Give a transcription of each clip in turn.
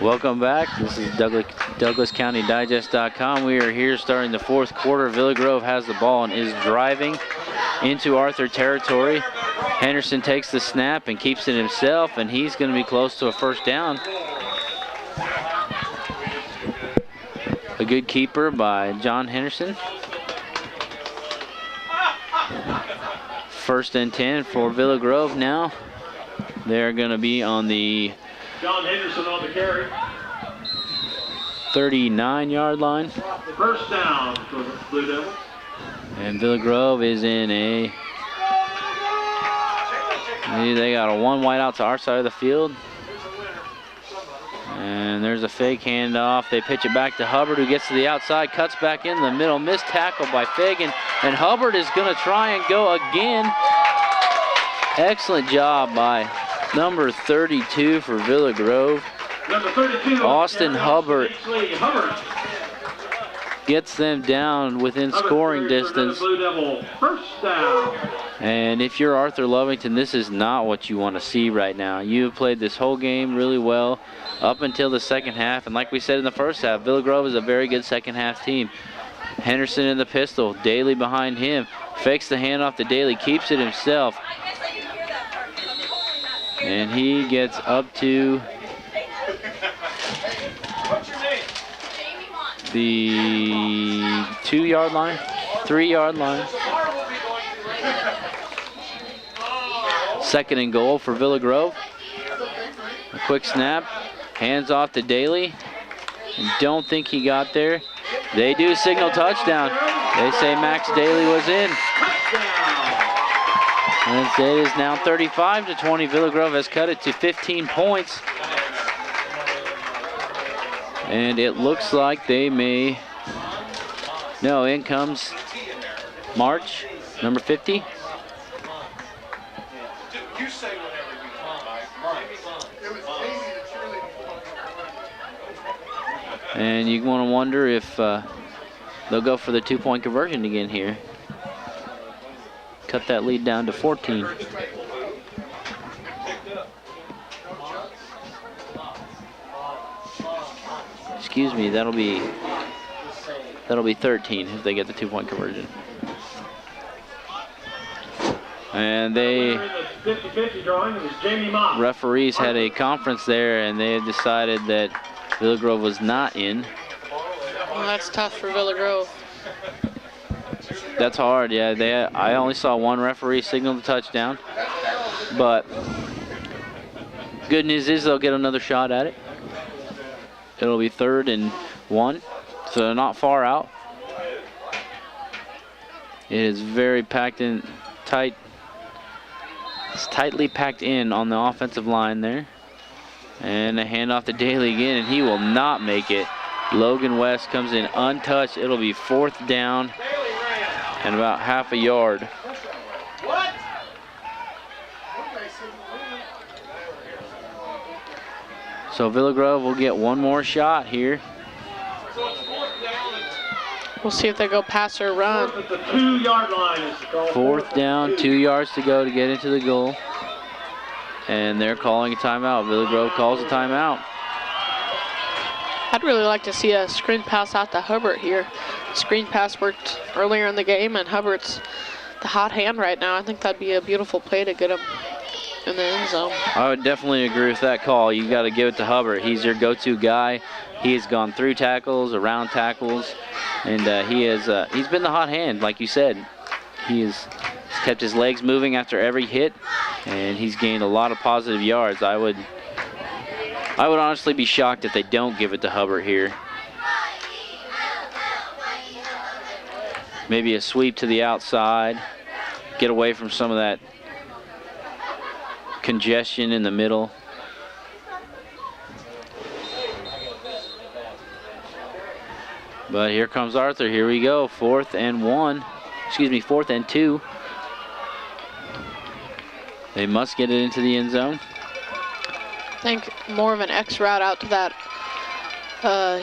Welcome back. This is DouglasCountyDigest.com. We are here starting the fourth quarter. Villa Grove has the ball and is driving into Arthur territory. Henderson takes the snap and keeps it himself, and he's going to be close to a first down. A good keeper by John Henderson. First and 10 for Villa Grove now. They're going to be on the John Henderson on the carry. 39-yard line. First down for the Blue Devils. And Villa Grove is in a... They got a one wide out to our side of the field. And there's a fake handoff. They pitch it back to Hubbard, who gets to the outside, cuts back in the middle. Missed tackle by Fagan. And Hubbard is going to try and go again. Excellent job by number 32 for Villa Grove. Number 32, Austin Hubbard gets them down within scoring distance. Blue Devil, first down. And if you're Arthur Lovington, this is not what you want to see right now. You have played this whole game really well up until the second half. And like we said in the first half, Villa Grove is a very good second half team. Henderson in the pistol, Daly behind him. Fakes the handoff to Daly, keeps it himself. And he gets up to the 2-yard line, 3-yard line. Second and goal for Villa Grove. A quick snap, hands off to Daly. Don't think he got there. They do signal touchdown. They say Max Daly was in. And it is now 35-20. Villa Grove has cut it to 15 points. And it looks like they may... No, in comes March, number 50. And you want to wonder if they'll go for the 2-point conversion again here. Cut that lead down to 14. Excuse me, that'll be 13 if they get the 2-point conversion. And they referees had a conference there, and they had decided that Villa Grove was not in. Well, that's tough for Villa Grove. That's hard, yeah. I only saw one referee signal the touchdown, but good news is they'll get another shot at it. It'll be 3rd and 1, so they're not far out. It is very packed in, tight. It's tightly packed in on the offensive line there. And a handoff to Daly again, and he will not make it. Logan West comes in untouched. It'll be 4th down and about half a yard. So Villa Grove will get one more shot here. We'll see if they go pass or run. 2-yard line is called. 4th down, 2 yards to go to get into the goal. And they're calling a timeout. Villa Grove calls a timeout. I'd really like to see a screen pass out to Hubbard here. Screen pass worked earlier in the game, and Hubbard's the hot hand right now. I think that'd be a beautiful play to get him in the end zone. I would definitely agree with that call. You got to give it to Hubbard. He's your go-to guy. He has gone through tackles, around tackles, and he's been the hot hand, like you said. He's kept his legs moving after every hit, and he's gained a lot of positive yards. I would honestly be shocked if they don't give it to Hubbard here. Maybe a sweep to the outside, get away from some of that congestion in the middle. But here comes Arthur. Here we go. 4th and 2. They must get it into the end zone. I think more of an X route out to that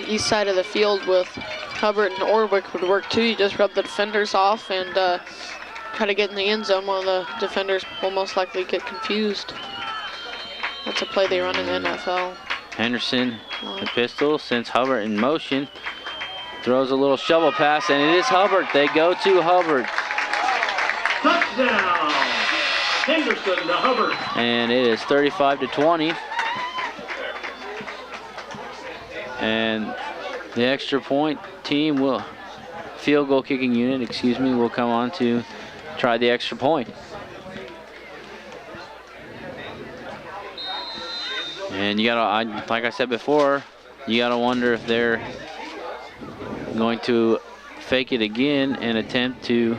east side of the field with Hubbard and Orwick would work too. You just rub the defenders off and try to get in the end zone. One of the defenders will most likely get confused. That's a play they run in the NFL. Henderson, the pistol, sends Hubbard in motion. Throws a little shovel pass, and it is Hubbard. They go to Hubbard. Touchdown! Henderson to Hubbard. And it is 35-20. And the extra point team will, field goal kicking unit, excuse me, will come on to try the extra point. And you gotta, like I said before, you gotta wonder if they're going to fake it again and attempt to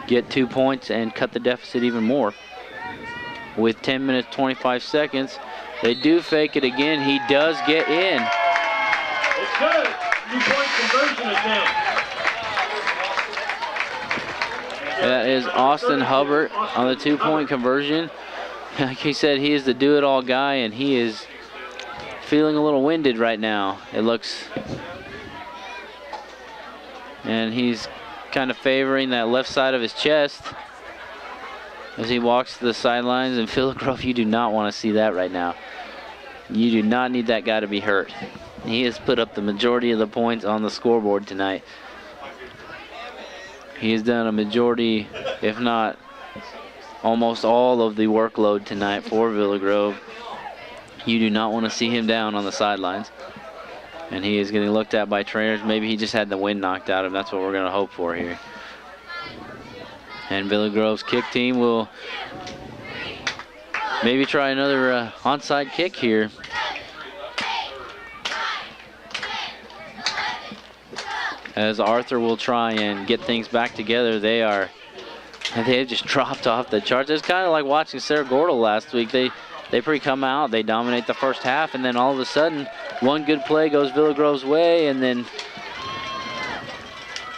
get 2 points and cut the deficit even more. With 10 minutes, 25 seconds, they do fake it again. He does get in. It's good. 2-point conversion attempt. That is Austin Hubbard on the 2-point conversion. Like he said, he is the do-it-all guy, and he is feeling a little winded right now, it looks. And he's kind of favoring that left side of his chest as he walks to the sidelines. And Phil Grove, you do not want to see that right now. You do not need that guy to be hurt. He has put up the majority of the points on the scoreboard tonight. He has done a majority, if not almost all of the workload tonight for Villa Grove. You do not want to see him down on the sidelines. And he is getting looked at by trainers. Maybe he just had the wind knocked out of him. That's what we're going to hope for here. And Villa Grove's kick team will maybe try another onside kick here. As Arthur will try and get things back together. They have just dropped off the charts. It's kind of like watching Cerro Gordo last week. They come out, they dominate the first half, and then all of a sudden, one good play goes Villa Grove's way, and then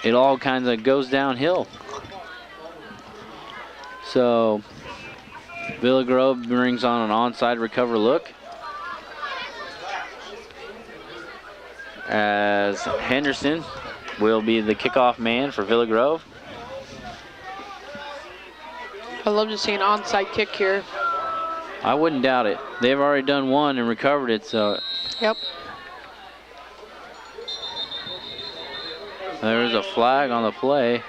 it all kind of goes downhill. So Villa Grove brings on an onside recover look as Henderson will be the kickoff man for Villa Grove. I'd love to see an onside kick here. I wouldn't doubt it. They've already done one and recovered it, so. Yep. There's a flag on the play.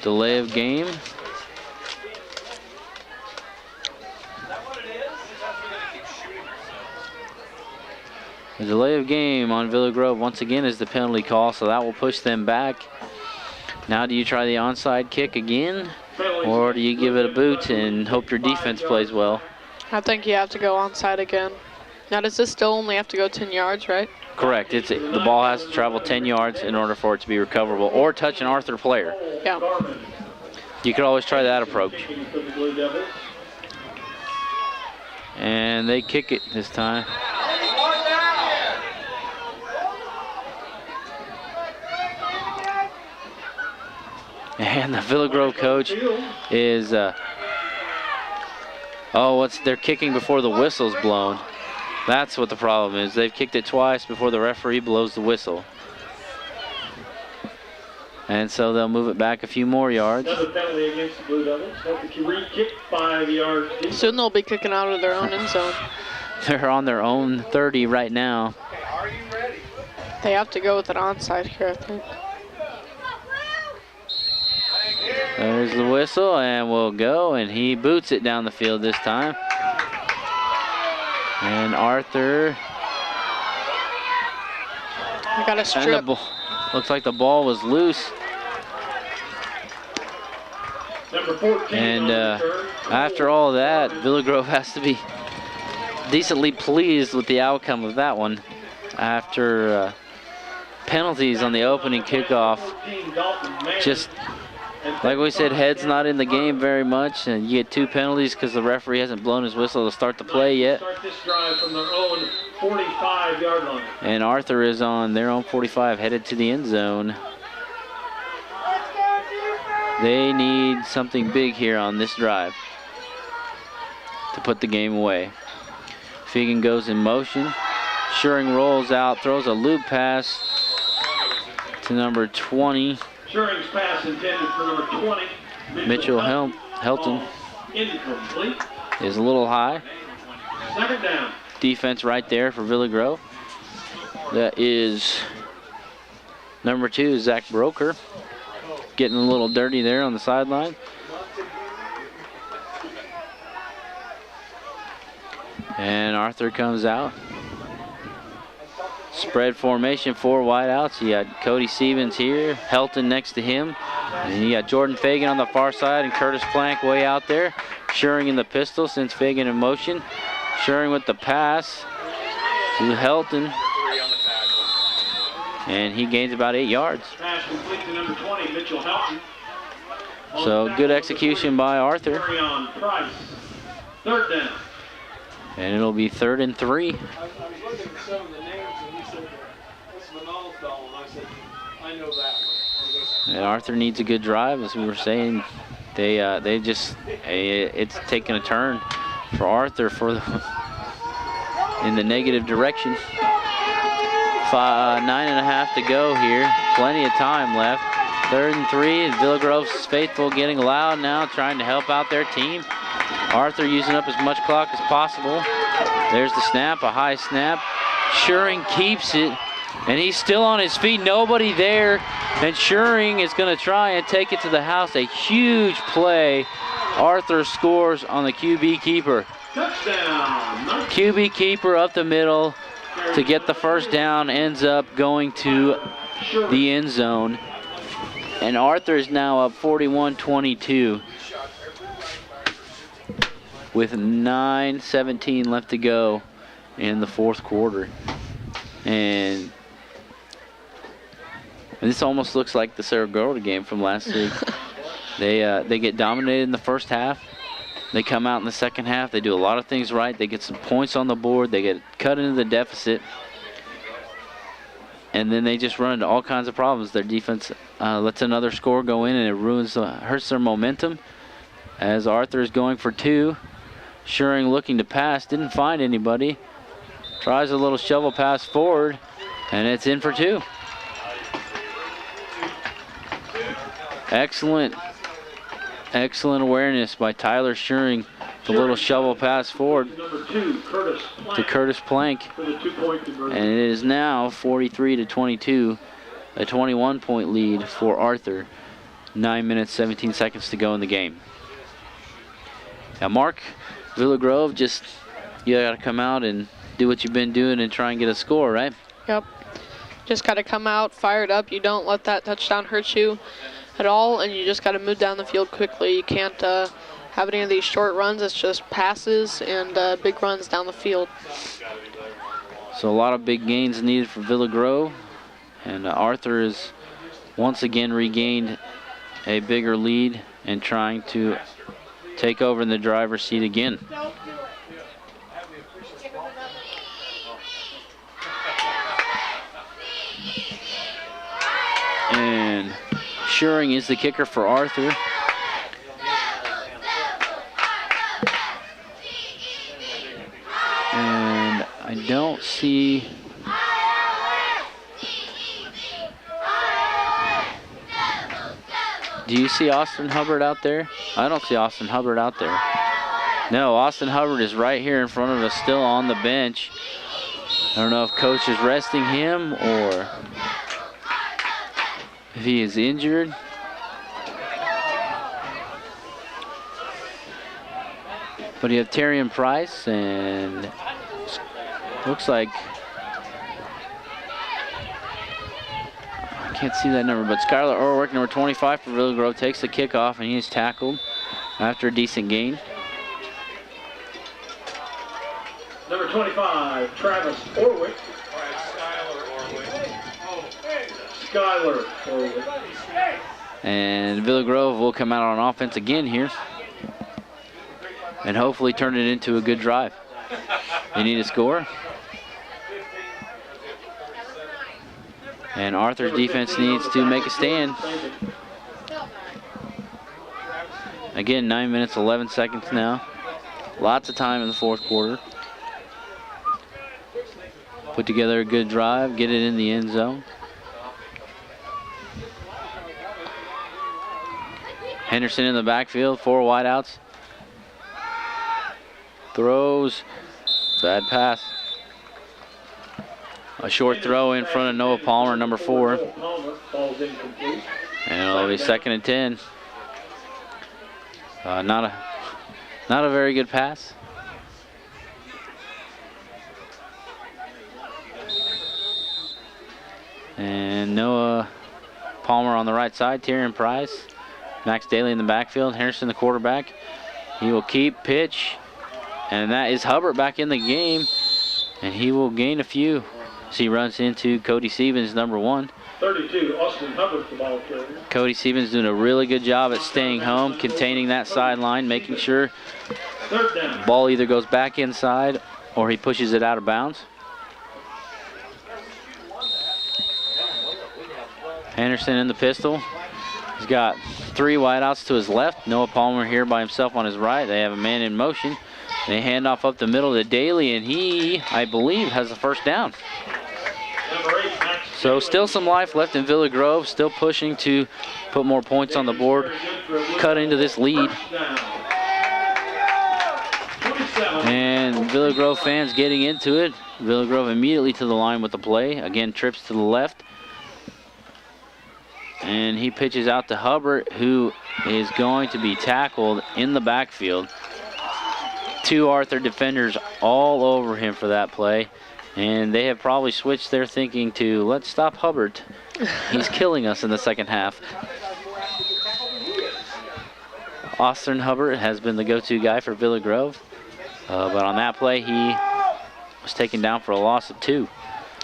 Delay of game. The delay of game on Villa Grove once again is the penalty call, so that will push them back. Now do you try the onside kick again, or do you give it a boot and hope your defense plays well? I think you have to go onside again. Now does this still only have to go 10 yards, right? Correct. The ball has to travel 10 yards in order for it to be recoverable, or touch an Arthur player. Yeah. You could always try that approach. And they kick it this time. And the Villa Grove coach is, they're kicking before the whistle's blown. That's what the problem is. They've kicked it twice before the referee blows the whistle. And so they'll move it back a few more yards. Another penalty against the Blue Devils. Kick 5 yards. Soon they'll be kicking out of their own end zone. They're on their own 30 right now. Are you ready? They have to go with an onside here, I think. There's the whistle, and we'll go, and he boots it down the field this time. And Arthur. I got a strip. Looks like the ball was loose. Number 14 and after all that, Villa Grove has to be decently pleased with the outcome of that one. After penalties on the opening kickoff, just like we said, head's not in the game very much, and you get 2 penalties because the referee hasn't blown his whistle to start the play yet. Start this drive from their own 45-yard line. And Arthur is on their own 45, headed to the end zone. They need something big here on this drive to put the game away. Fegan goes in motion. Schuring rolls out, throws a loop pass to number 20. Schuring's pass intended for number 20. Mitchell Helton Incomplete. is a little high. Second down. Defense right there for Villa Grove. That is number 2, Zach Broker, getting a little dirty there on the sideline. And Arthur comes out. Spread formation, 4 wideouts. You got Cody Stevens here, Helton next to him. And you got Jordan Fagan on the far side and Curtis Plank way out there. Shuring in the pistol since Fagan in motion. Shuring with the pass to Helton. And he gains about 8 yards. Pass complete to number 20, Mitchell Helton. So good execution by Arthur. Carry on Price. Third down. And it'll be 3rd and 3. I was looking at some of the names and he said, that's Manal fellow. And I said, I know that one. And Arthur needs a good drive, as we were saying. They just, it's taken a turn for Arthur in the negative direction. 9.5 to go here. Plenty of time left. 3rd and 3. Villa Grove's faithful getting loud now, trying to help out their team. Arthur using up as much clock as possible. There's the snap, a high snap. Shuring keeps it, and he's still on his feet. Nobody there, and Shuring is going to try and take it to the house. A huge play. Arthur scores on the QB keeper. Touchdown. QB keeper up the middle to get the first down, ends up going to the end zone. And Arthur is now up 41-22 with 9:17 left to go in the 4th quarter. And this almost looks like the Saragordo game from last week. They get dominated in the first half. They come out in the second half. They do a lot of things right. They get some points on the board. They get cut into the deficit. And then they just run into all kinds of problems. Their defense lets another score go in, and it hurts their momentum. As Arthur is going for 2. Shuring looking to pass. Didn't find anybody. Tries a little shovel pass forward, and it's in for 2. Excellent awareness by Tyler Shuring. The little shovel pass forward Number 2, Curtis Plank. to Curtis Plank. For the 2-point conversion. And it is now 43-22, a 21-point lead for Arthur. 9 minutes, 17 seconds to go in the game. Now, Mark, Villa Grove, just you got to come out and do what you've been doing and try and get a score, right? Yep. Just got to come out, fire it up. You don't let that touchdown hurt you at all, and you just got to move down the field quickly. You can't have any of these short runs. It's just passes and big runs down the field. So a lot of big gains needed for Villa Grove, and Arthur has once again regained a bigger lead and trying to take over in the driver's seat again. And Shuring is the kicker for Arthur. And I don't see... Do you see Austin Hubbard out there? I don't see Austin Hubbard out there. No, Austin Hubbard is right here in front of us, still on the bench. I don't know if coach is resting him or if he is injured. But you have Terrian Price, and looks like, I can't see that number, but Skylar Orwick, number 25 for Villa Grove, takes the kickoff, and he is tackled after a decent gain. Number 25, Travis Orwick. Skylar Orwick. And Villa Grove will come out on offense again here and hopefully turn it into a good drive. They need a score. And Arthur's defense needs to make a stand. Again, 9 minutes, 11 seconds now. Lots of time in the 4th quarter. Put together a good drive, get it in the end zone. Henderson in the backfield, 4 wideouts. Throws, bad pass. A short throw in front of Noah Palmer, number 4. Palmer falls incomplete. And it'll be 2nd and 10. Not a very good pass. And Noah Palmer on the right side, Tyrion Price. Max Daly in the backfield, Henderson the quarterback. He will keep, pitch, and that is Hubbard back in the game, and he will gain a few. So he runs into Cody Stevens, number 1. 32, Austin Hubbard, the ball carrier. Cody Stevens doing a really good job at staying home, containing that sideline, making sure 3rd down. the ball either goes back inside or he pushes it out of bounds. Henderson in the pistol. He's got 3 wideouts to his left. Noah Palmer here by himself on his right. They have a man in motion. They hand off up the middle to Daly, and he, I believe, has the 1st down. Number 8, Max. So still some life left in Villa Grove, still pushing to put more points on the board, cut into this lead. First down. 27. And Villa Grove fans getting into it. Villa Grove immediately to the line with the play. Again, trips to the left. And he pitches out to Hubbard, who is going to be tackled in the backfield. 2 Arthur defenders all over him for that play. And they have probably switched their thinking to, let's stop Hubbard. He's killing us in the second half. Austin Hubbard has been the go-to guy for Villa Grove. But on that play, he was taken down for a loss of 2.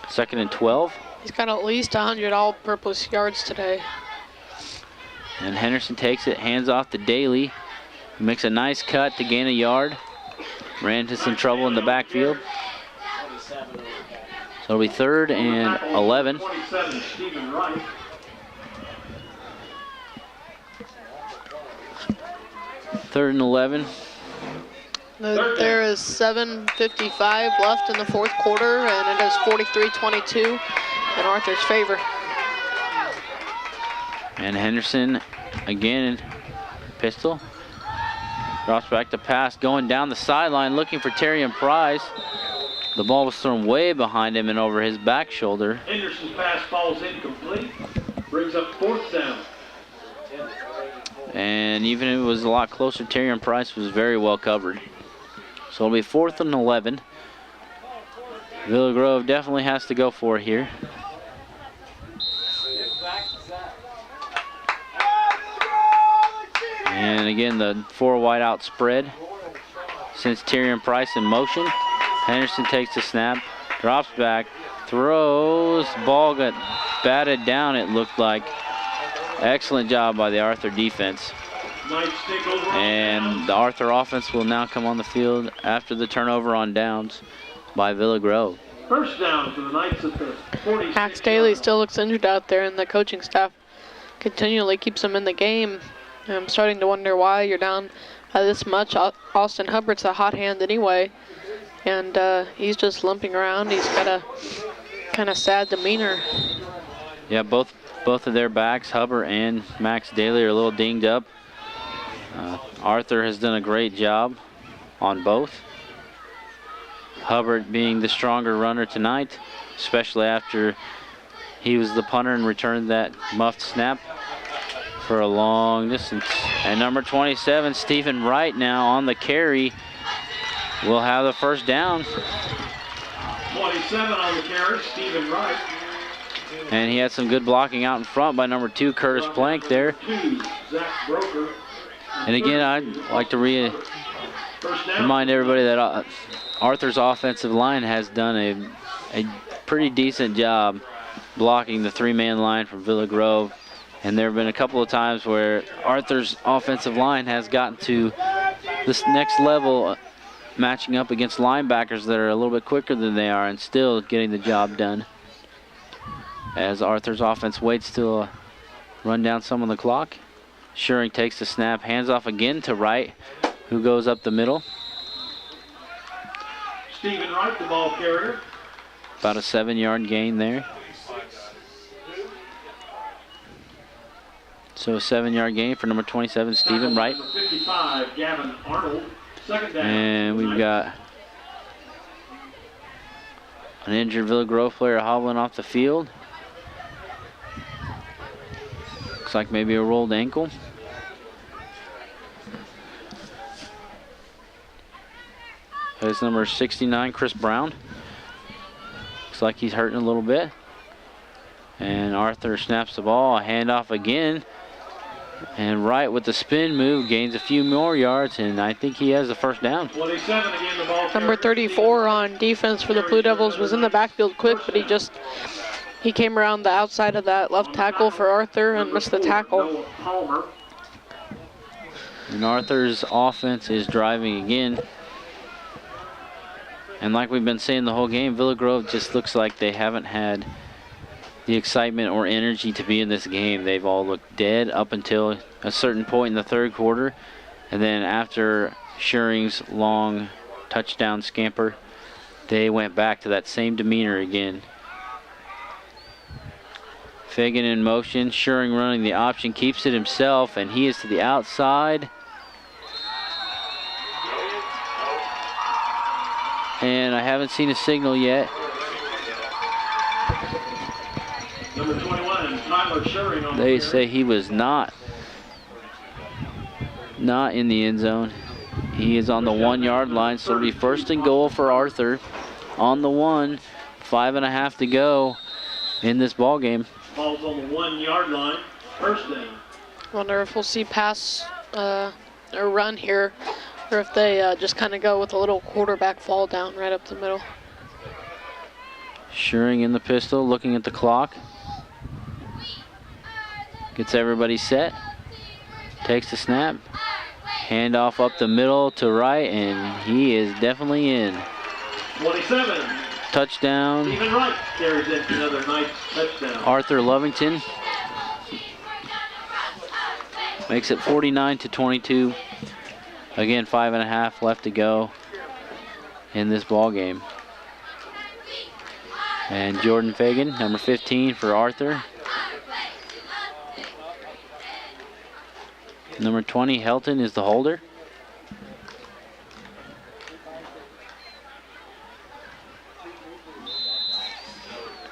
2nd and 12. He's got at least 100 all-purpose yards today. And Henderson takes it, hands off to Daly. He makes a nice cut to gain a yard. Ran into some trouble in the backfield. So it'll be 3rd and 11. 27, Stephen Wright. Third and 11. There is 7:55 left in the 4th quarter, and it is 43-22 in Arthur's favor. And Henderson again, pistol. Drops back to pass, going down the sideline, looking for Tyrion Price. The ball was thrown way behind him and over his back shoulder. Henderson's pass falls incomplete. Brings up 4th down. And even if it was a lot closer, Tyrion Price was very well covered. So it'll be 4th and 11. Villa Grove definitely has to go for it here. And again, the 4 wideout spread. Since Tyrion Price in motion, Henderson takes the snap, drops back, throws, ball got batted down, it looked like. Excellent job by the Arthur defense. Nice stick over on And downs. the Arthur offense will now come on the field after the turnover on downs by Villa Grove. First down for the Knights at the 46. Max Daly still looks injured out there, and the coaching staff continually keeps him in the game. I'm starting to wonder why you're down by this much. Austin Hubbard's a hot hand anyway, and he's just limping around. He's got a kind of sad demeanor. Yeah, both of their backs, Hubbard and Max Daly, are a little dinged up. Arthur has done a great job on both. Hubbard being the stronger runner tonight, especially after he was the punter and returned that muffed snap for a long distance. And number 27, Stephen Wright, now on the carry, will have the 1st down. 27 on the carry, Stephen Wright. And he had some good blocking out in front by number 2, Curtis Plank there. 2, Zach Broker. And again, I'd like to First down. remind everybody that Arthur's offensive line has done a pretty decent job blocking the 3-man line from Villa Grove. And there have been a couple of times where Arthur's offensive line has gotten to this next level, matching up against linebackers that are a little bit quicker than they are and still getting the job done. As Arthur's offense waits to run down some on the clock. Schuring takes the snap, hands off again to Wright, who goes up the middle. Stephen Wright, the ball carrier. About a 7-yard gain there. So a 7-yard gain for number 27, Stephen Wright. Number 55, Gavin Arnold. Second down. And we've got an injured Villa Grove player hobbling off the field. Looks like maybe a rolled ankle. That's number 69, Chris Brown. Looks like he's hurting a little bit. And Arthur snaps the ball, a handoff again. And Wright with the spin move gains a few more yards, and I think he has the first down. 27 again, the ball. Number 34 on defense for the Blue Devils was in the backfield quick, but he came around the outside of that left tackle for Arthur and missed the tackle. Noah Palmer. And Arthur's offense is driving again. And like we've been saying the whole game, Villa Grove just looks like they haven't had the excitement or energy to be in this game. They've all looked dead up until a certain point in the third quarter. And then after Schuring's long touchdown scamper, they went back to that same demeanor again. Fagan in motion, Schuring running the option, keeps it himself, and he is to the outside. And I haven't seen a signal yet. Number 21, Tyler Schuring on They the say he was not in the end zone. He is on the 1-yard line, so it'll be first and goal for Arthur on the 1. 5.5 to go in this ball game. Ball's on the 1-yard line. First down. Wonder if we'll see pass or run here, or if they just kind of go with a little quarterback fall down right up the middle. Schuring in the pistol, looking at the clock. Gets everybody set. Takes the snap. Handoff up the middle to Wright, and he is definitely in. 27. Touchdown. Stephen Wright carries in another nice touchdown. Arthur Lovington makes it 49-22. Again, 5.5 left to go in this ball game. And Jordan Fagan, number 15 for Arthur. Number 20, Helton, is the holder.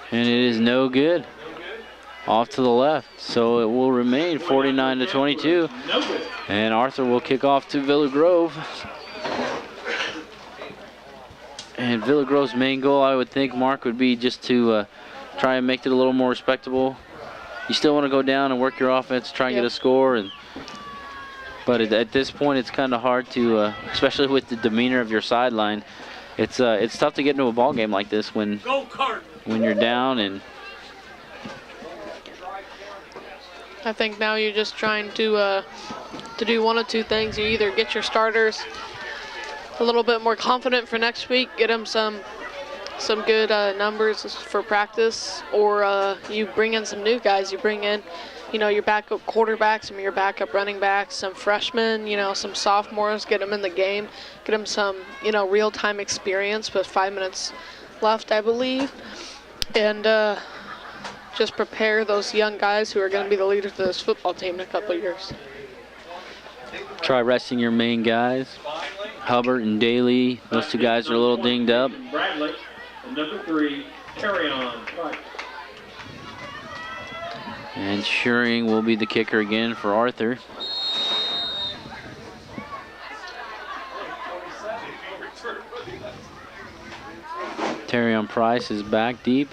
And it is no good. Off to the left. So it will remain 49-22. No good. And Arthur will kick off to Villa Grove. And Villa Grove's main goal, I would think, Mark, would be just to try and make it a little more respectable. You still want to go down and work your offense, try and get a score. But at this point, it's kind of hard to, especially with the demeanor of your sideline, it's tough to get into a ball game like this when you're down. And I think now you're just trying to do one of two things. You either get your starters a little bit more confident for next week, get them some good numbers for practice, or you bring in some new guys. You bring in, your backup quarterbacks, your backup running backs, some freshmen, some sophomores, get them in the game, get them some, real-time experience with 5 minutes left, I believe, and just prepare those young guys who are going to be the leaders of this football team in a couple of years. try resting your main guys. Hubbard and Daly, those two guys are a little dinged up. Bradley, and number 3, carry on. Right. And Schuring will be the kicker again for Arthur. Terrion Price is back deep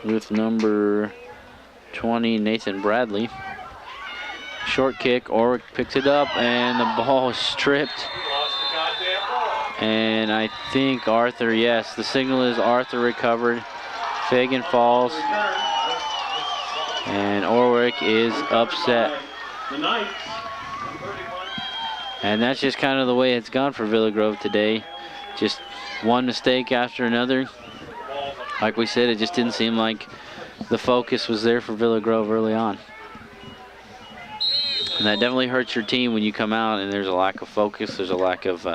with number 20, Nathan Bradley. Short kick, Orwick picks it up, and the ball is stripped. And I think Arthur, yes, the signal is Arthur recovered. Fagan falls, and Orwick is upset. And that's just kind of the way it's gone for Villa Grove today. Just one mistake after another. Like we said, it just didn't seem like the focus was there for Villa Grove early on. And that definitely hurts your team when you come out and there's a lack of focus, there's a lack of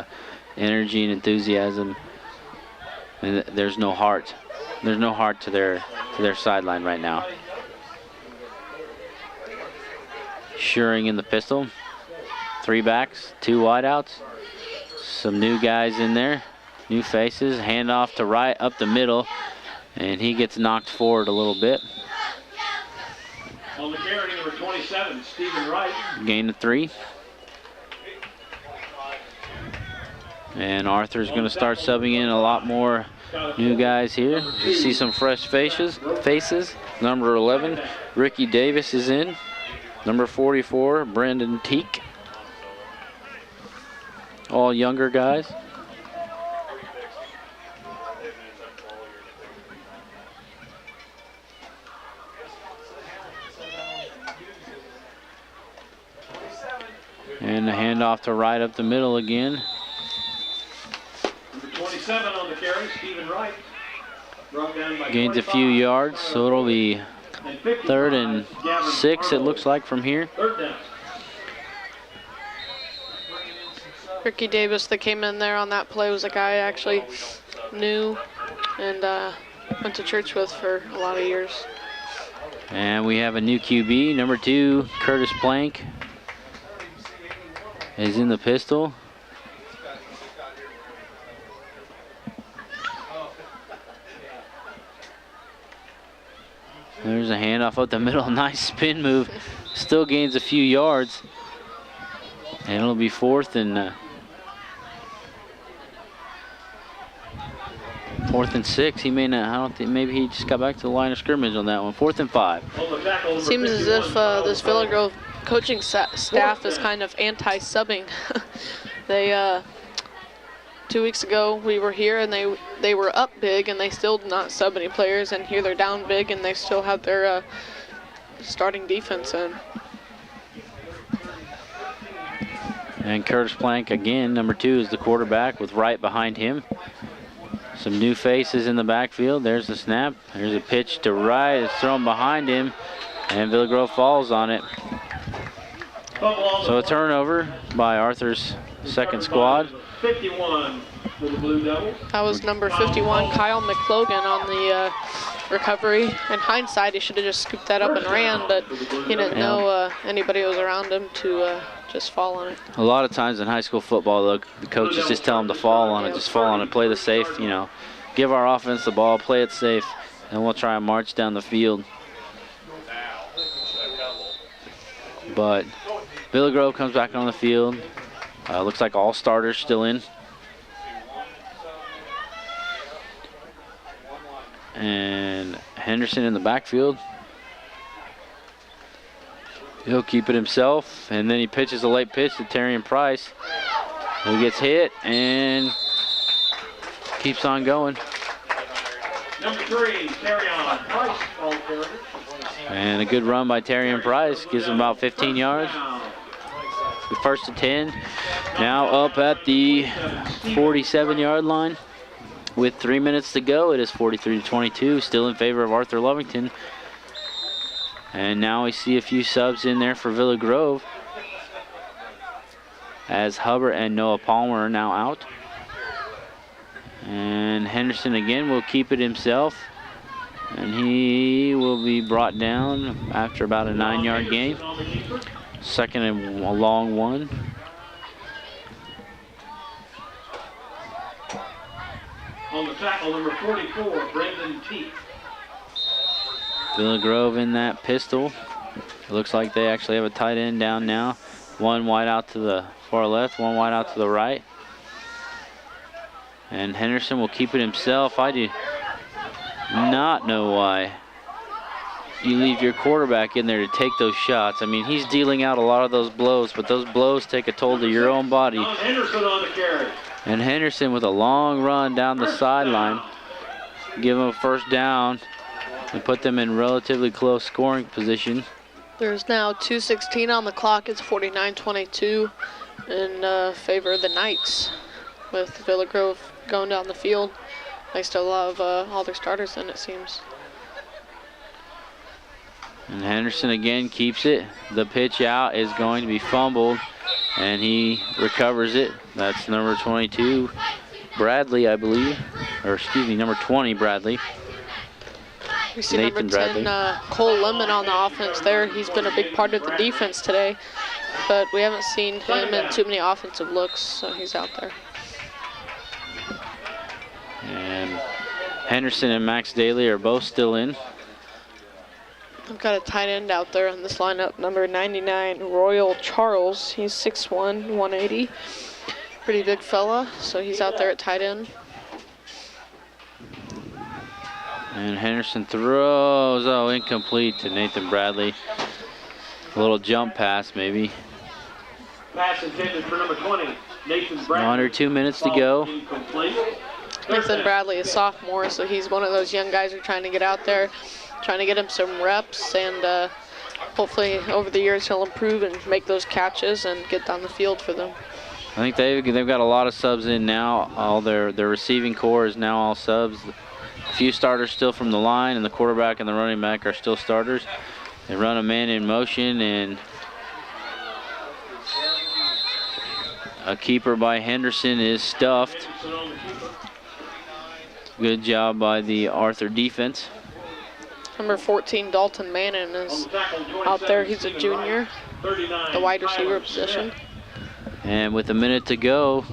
energy and enthusiasm, and there's no heart. There's no heart to their sideline right now. Schuring in the pistol. 3 backs, 2 wideouts. Some new guys in there, new faces. Handoff to right, up the middle, and he gets knocked forward a little bit. On the carry, number 27, Stephen Wright. Gain of 3. And Arthur's going to start subbing in a lot more new guys here. You see some fresh faces. Number 11, Ricky Davis is in. Number 44, Brandon Teak. All younger guys. And the handoff to right up the middle again. Number 27 on the carry, Stephen Wright. Brought down by Gains a few yards, so it'll be 3rd and 6, it looks like, from here. 3rd down. Ricky Davis that came in there on that play was a guy I actually knew and went to church with for a lot of years. And we have a new QB, number 2, Curtis Plank is in the pistol. There's a handoff up the middle, nice spin move. Still gains a few yards. And it'll be 4th and 6. He may not, I don't think, maybe he just got back to the line of scrimmage on that one. 4th and 5. Seems as if this Villa Grove coaching staff is kind of anti-subbing. They 2 weeks ago we were here and they were up big and they still did not sub any players, and here they're down big and they still have their starting defense in. And Curtis Plank again, number 2, is the quarterback with Wright behind him. Some new faces in the backfield. There's the snap. There's a pitch to Wright. It's thrown behind him, and Villa Grove falls on it. So a turnover by Arthur's second squad. 51 for the Blue Devils. That was number 51, Kyle McLogan, on the recovery. In hindsight, he should have just scooped that up and ran, but he didn't know anybody was around him to just fall on it. A lot of times in high school football, the coaches just tell them to fall on it, just fall on it, play the safe, you know, give our offense the ball, play it safe, and we'll try and march down the field. But Villa Grove comes back on the field. Looks like all starters still in. And Henderson in the backfield. He'll keep it himself, and then he pitches a late pitch to Terrian Price, who gets hit and keeps on going. Number 3, Terrian Price, all carriers. And a good run by Terrian Price gives him about 15 yards. The 1st and 10. Now up at the 47-yard line with 3 minutes to go. It is 43-22, still in favor of Arthur Lovington. And now we see a few subs in there for Villa Grove, as Hubbard and Noah Palmer are now out. And Henderson again will keep it himself, and he will be brought down after about a 9-yard gain. 2nd and a long one. On the tackle, number 44, Brandon Teak. Villa Grove in that pistol. It looks like they actually have a tight end down now. One wide out to the far left, one wide out to the right. And Henderson will keep it himself. I do not know why you leave your quarterback in there to take those shots. I mean, he's dealing out a lot of those blows, but those blows take a toll to your own body. Henderson on the carry. And Henderson with a long run down the sideline. Give him a 1st down and put them in relatively close scoring position. There's now 2:16 on the clock. It's 49-22 in favor of the Knights, with Villa Grove going down the field. They still have all their starters in, it seems. And Henderson again keeps it. The pitch out is going to be fumbled, and he recovers it. That's number 22, Bradley, I believe. Or excuse me, number 20, Bradley. We see Nathan number 10, Bradley. Cole Lemon on the offense there. He's been a big part of the defense today, but we haven't seen him in too many offensive looks, so he's out there. And Henderson and Max Daly are both still in. I've got a tight end out there in this lineup, number 99, Royal Charles. He's 6'1", 180. Pretty big fella, so he's out there at tight end. And Henderson throws, oh, incomplete to Nathan Bradley. A little jump pass, maybe. Pass intended for number 20, Nathan Bradley. Under 2 minutes to go. Incomplete. Nathan Bradley is sophomore, so he's one of those young guys who are trying to get out there, trying to get him some reps, and hopefully over the years he'll improve and make those catches and get down the field for them. I think they've got a lot of subs in now. All their receiving core is now all subs. A few starters still from the line, and the quarterback and the running back are still starters. They run a man in motion, and a keeper by Henderson is stuffed. Good job by the Arthur defense. Number 14, Dalton Mannon is out there. He's a junior, the wide receiver position. And with a minute to go,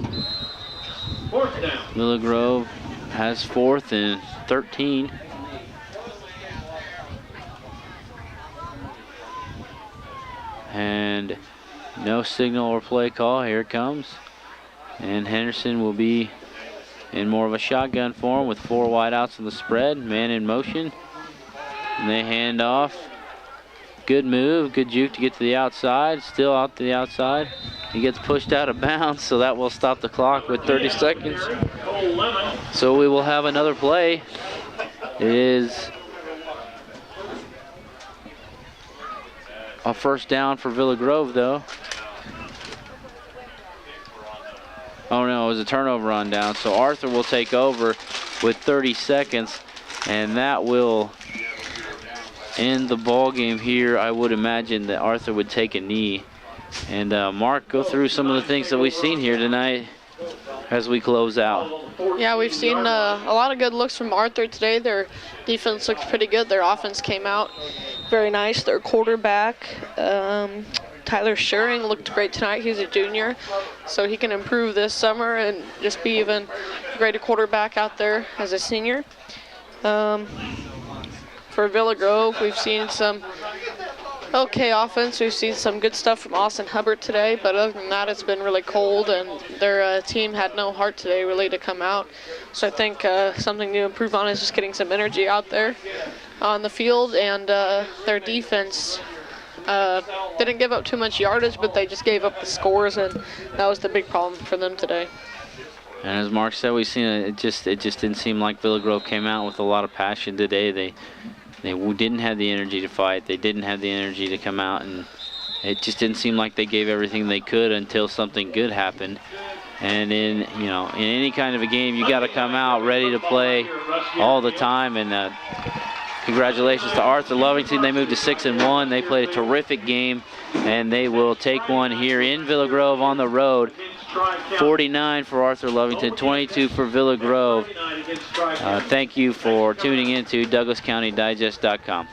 Fourth down. Willow Grove has 4th and 13. And no signal or play call. Here it comes. And Henderson will be in more of a shotgun form with 4 wideouts in the spread. Man in motion. And they hand off. Good move, good juke to get to the outside. Still out to the outside. He gets pushed out of bounds, so that will stop the clock with 30 seconds. Cole Lemon. So we will have another play. It is a first down for Villa Grove, though. Oh no, it was a turnover on down. So Arthur will take over with 30 seconds, and that will end the ball game here. I would imagine that Arthur would take a knee. And Mark, go through some of the things that we've seen here tonight as we close out. Yeah, we've seen a lot of good looks from Arthur today. Their defense looked pretty good. Their offense came out very nice. Their quarterback, Tyler Schuring, looked great tonight. He's a junior, so he can improve this summer and just be even a greater quarterback out there as a senior. For Villa Grove, we've seen some okay offense. We've seen some good stuff from Austin Hubbard today, but other than that, it's been really cold, and their team had no heart today really to come out. So I think something to improve on is just getting some energy out there on the field, and their defense didn't give up too much yardage, but they just gave up the scores, and that was the big problem for them today. And as Mark said, we've seen it just didn't seem like Villa Grove came out with a lot of passion today. They didn't have the energy to fight. They didn't have the energy to come out, and it just didn't seem like they gave everything they could until something good happened. And in any kind of a game, you got to come out ready to play all the time. And congratulations to Arthur Lovington. They moved to 6-1. They played a terrific game, and they will take one here in Villa Grove on the road. 49 for Arthur Lovington, 22 for Villa Grove. Thank you for tuning in to DouglasCountyDigest.com.